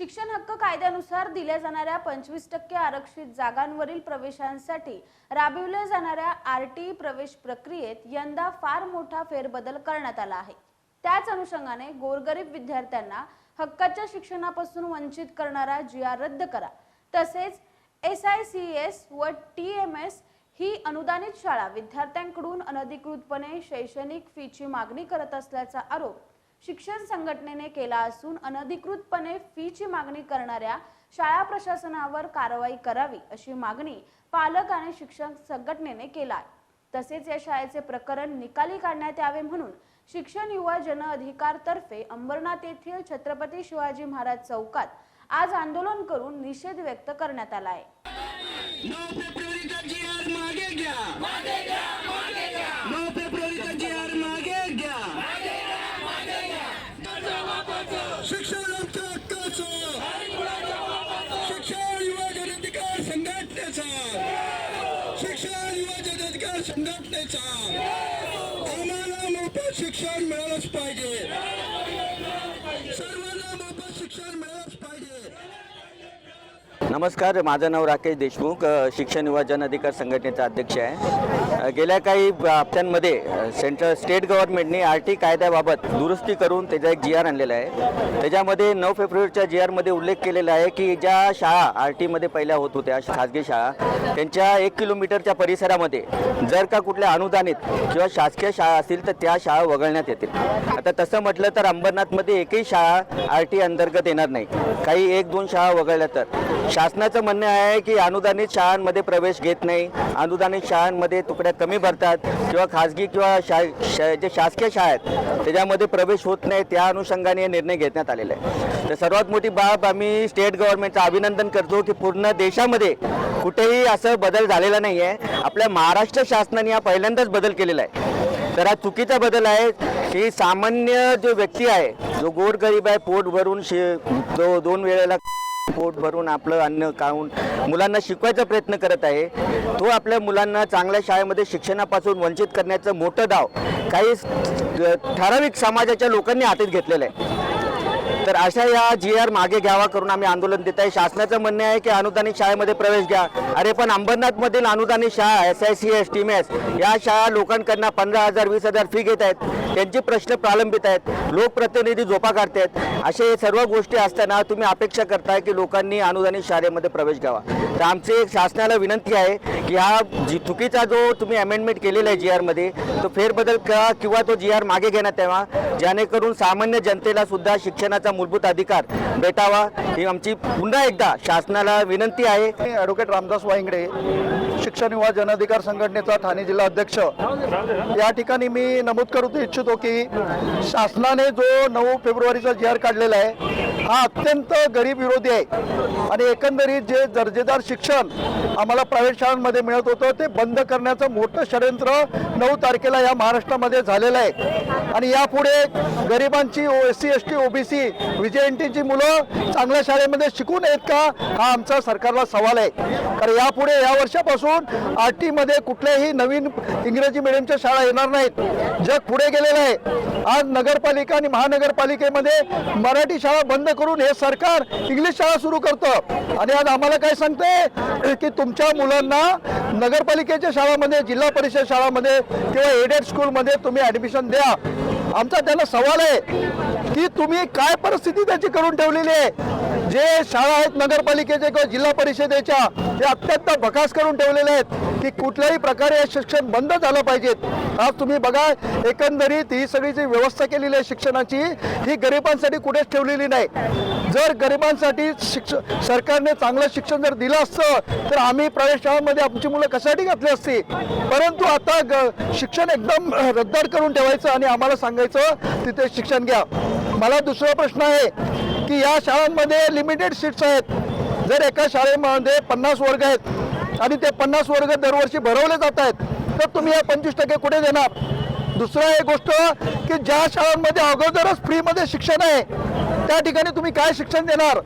शिक्षण हक्क कायद्यानुसार दिल्या जाणाऱ्या 25% आरक्षित जागांवरील प्रवेशांसाठी राबविल्या जाणाऱ्या आरटी प्रवेश प्रक्रियेत यंदा फार मोठा फेरबदल करण्यात आला आहे। त्याच अनुषंगाने गोरगरीब विद्यार्थ्यांना हक्काच्या शिक्षणापासून वंचित करणारा जीआर रद्द करा, तसेच SICS व TMS ही अनुदानित शाळा विद्यार्थ्यांकडून अनधिकृतपणे शैक्षणिक फीची मागणी करत असल्याचा आरोप शिक्षण संघटनेने केला असून अनधिकृतपणे फीची मागणी करणाऱ्या शाळा प्रशासनावर कारवाई करावी अशी मागणी पालक आणि शिक्षण संघटनेने केला आहे। तसेच या शाळेचे प्रकरण निकाली काढण्यात यावे म्हणून शिक्षण युवा जन अधिकार तर्फे अंबरनाथ येथील छत्रपती शिवाजी महाराज चौकात आज आंदोलन करून निषेध व्यक्त करण्यात आला आहे। 9 फेब्रुवारी का जीआर मागे घ्या, मागे घ्या, मागे घ्या। 9 फेब्रुवारी का जीआर मागे घ्या, मागे घ्या, मागे घ्या। शिक्षण आमच्या हक्काचं, शिक्षण युवा जनाधिकार संघटनेचा, शिक्षण युवा जनाधिकार संघटनेचा आम्हाला मोफत शिक्षण मिळालंच पाहिजे, सर्वांना मोफत शिक्षण मिळालंच पाहिजे। नमस्कार, माझं नाव राकेश देशमुख, शिक्षण युवा जन अधिकार संघटनेचा अध्यक्ष आहे। गेल्या काही हप्त्यांमध्ये स्टेट गव्हर्नमेंटने आरटी कायद्याबाबत दुरुस्ती करून त्याचा एक जीआर आणलेला आहे। त्याच्यामध्ये 9 फेब्रुवारीच्या जीआरमध्ये उल्लेख केलेला आहे की ज्या शाळा आरटीमध्ये पहिल्या होत होत्या खाजगी शाळा, त्यांच्या 1 किलोमीटरच्या परिसरामध्ये जर का कुठल्या अनुदानित किंवा शासकीय शाळा असतील तर त्या शाळा वगळण्यात येतील। आता तसं म्हटलं तर अंबरनाथमध्ये एकही शाळा आरटी अंतर्गत येणार नाही, काही 1-2 शाळा वगळल्या तर। शासनाचं म्हणणं आहे की अनुदानित शाळांमध्ये प्रवेश घेत नाही, अनुदानित शाळांमध्ये तुकड्या कमी भरतात किंवा खाजगी किंवा जे शासकीय शाळा आहेत त्याच्यामध्ये प्रवेश होत नाही, त्या अनुषंगाने हे निर्णय घेण्यात आलेला आहे। तर सर्वात मोठी बाब आम्ही स्टेट गव्हर्नमेंटचं अभिनंदन करतो की पूर्ण देशामध्ये कुठेही असं बदल झालेला नाही आहे। आपल्या महाराष्ट्र शासनाने हा पहिल्यांदाच बदल केलेला आहे। तर हा चुकीचा बदल आहे की सामान्य जो व्यक्ती आहे, जो गोरगरीब आहे, पोट भरून जो 2 वेळेला पोट भरून आपलं अन्न खाऊन मुलांना शिकवायचा प्रयत्न करत आहे, तो आपल्या मुलांना चांगल्या शाळेमध्ये शिक्षणापासून वंचित करण्याचं मोठं डाव काही ठराविक समाजाच्या लोकांनी हातात घेतलेलं आहे। तर अशा या जीआर मागे घ्यावा करून आम्ही आंदोलन देत आहे। शासनाचं म्हणणं आहे की अनुदानित शाळेमध्ये प्रवेश घ्या, अरे पण अंबरनाथमधील अनुदानित शाळा SICS TMS या शाळा लोकांकडनं 15,000 20,000 फी घेत आहेत, त्यांचे प्रश्न प्रलंबित आहेत, लोकप्रतिनिधी झोपा काढतात। असे सर्व गोष्टी असताना तुम्ही अपेक्षा करताय की लोकांनी अनुदानित शाळेमध्ये प्रवेश घ्यावा। तर आमची शासनाला विनंती आहे की हा चुकीचा जो तुम्ही अमेंडमेंट केलेला आहे जीआरमध्ये तो फेरबदल करा किंवा तो जीआर मागे घेण्यात यावा, जेणेकरून सामान्य जनतेला सुद्धा शिक्षणाचा मूलभूत अधिकार भेटावा, ही आमची पुन्हा एकदा शासनाला विनंती आहे। ॲडव्होकेट रामदास वायंगडे, शिक्षण युवा जन अधिकार संघटनेचा ठाणे जिल्हा अध्यक्ष। या ठिकाणी मी नमूद करू इच्छितो की शासनाने जो 9 फेब्रुवारीचा जीआर काढलेला आहे हा अत्यंत गरीब विरोधी आहे आणि एकंदरीत जे दर्जेदार शिक्षण आम्हाला प्रायव्हेट शाळांमध्ये मिळत होतं ते बंद करण्याचं मोठं षडयंत्र 9 तारखेला या महाराष्ट्रामध्ये झालेलं आहे। आणि यापुढे गरिबांची SC ST OBC VJNTची मुलं चांगल्या शाळेमध्ये शिकू नयेत का, हा आमचा सरकारला सवाल आहे। कारण यापुढे या वर्षापासून RT मध्ये कुठल्याही नवीन इंग्रजी मीडियमच्या शाळा येणार नाहीत। जग पुढे गेलेलं आहे। आज नगरपालिका आणि महानगरपालिकेमध्ये मराठी शाळा बंद करून हे सरकार इंग्लिश शाळा सुरू करतं आणि आज आम्हाला काय सांगते की तुमच्या मुलांना नगरपालिकेच्या शाळामध्ये, जिल्हा परिषद शाळामध्ये किंवा एडेड स्कूलमध्ये तुम्ही ॲडमिशन द्या। आमचा त्यांना सवाल आहे की तुम्ही काय परिस्थिती त्याची करून ठेवलेली आहे। जे शाळा आहेत नगरपालिकेच्या किंवा जिल्हा परिषदेच्या ते अत्यंत भकास करून ठेवलेले आहेत की कुठल्याही प्रकारे हे शिक्षण बंद झालं पाहिजेत। आज तुम्ही बघा एकंदरीत ही सगळी जी व्यवस्था केलेली आहे शिक्षणाची ही गरिबांसाठी कुठेच ठेवलेली नाही। जर गरिबांसाठी सरकारने चांगलं शिक्षण जर दिलं असतं तर आम्ही प्रायव्हेट शाळांमध्ये आमची मुलं कशासाठी घातली असती, परंतु आता शिक्षण एकदम रद्द करून ठेवायचं आणि आम्हाला सांगायचं तिथे शिक्षण घ्या। मला दुसरा प्रश्न आहे की या शाळांमध्ये लिमिटेड सीट्स आहेत। जर एका शाळेमध्ये 50 वर्ग आहेत आणि ते 50 वर्ग दरवर्षी भरवले जात आहेत तर तुम्ही या 25% कुठे देणार? दुसरं एक गोष्ट की ज्या शाळांमध्ये अगोदरच फ्रीमध्ये शिक्षण आहे त्या ठिकाणी तुम्ही काय शिक्षण देणार?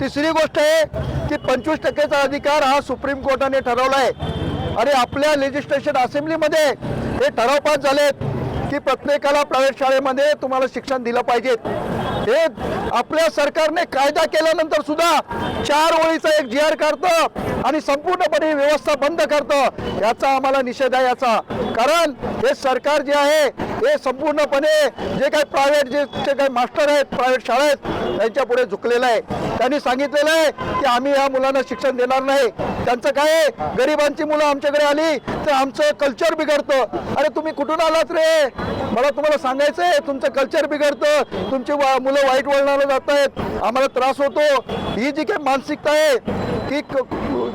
तिसरी गोष्ट आहे की 25%चा अधिकार हा सुप्रीम कोर्टाने ठरवला आहे आणि आपल्या लेजिस्लेशन असेंब्लीमध्ये हे ठराव पास झालेत की प्रत्येकाला प्रायव्हेट शाळेमध्ये तुम्हाला शिक्षण दिलं पाहिजे। हे आपल्या सरकारने कायदा केल्यानंतर सुद्धा 4 ओळीचा एक जी आर काढतं आणि संपूर्णपणे व्यवस्था बंद करतं. याचा आम्हाला निषेध आहे याचा. कारण हे सरकार जे आहे हे संपूर्णपणे जे काही प्रायव्हेट जे काही मास्टर आहेत, प्रायव्हेट शाळा आहेत, त्यांच्या पुढे झुकलेलं आहे. त्यांनी सांगितलेलं आहे की आम्ही या मुलांना शिक्षण देणार नाही. त्यांचं काय आहे, गरिबांची मुलं आमच्याकडे आली तर आमचं कल्चर बिघडतं. अरे तुम्ही कुठून आलात रे? मला तुम्हाला सांगायचं आहे, तुमचं कल्चर बिघडतं, तुमची मुलं वाईट वळणाला जात आहेत, आम्हाला त्रास होतो. ही जी काही मानसिकता आहे की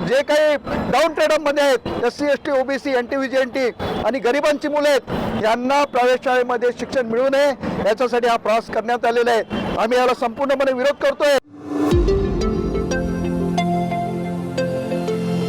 जे काही डाऊन ट्रेडमध्ये आहेत, SC ST OBC NT आणि गरिबांची मुलं आहेत, यांना प्रायव्हेट शाळेमध्ये शिक्षण मिळू नये याच्यासाठी हा प्रयास करण्यात आलेला आहे. आम्ही याला संपूर्णपणे विरोध करतोय.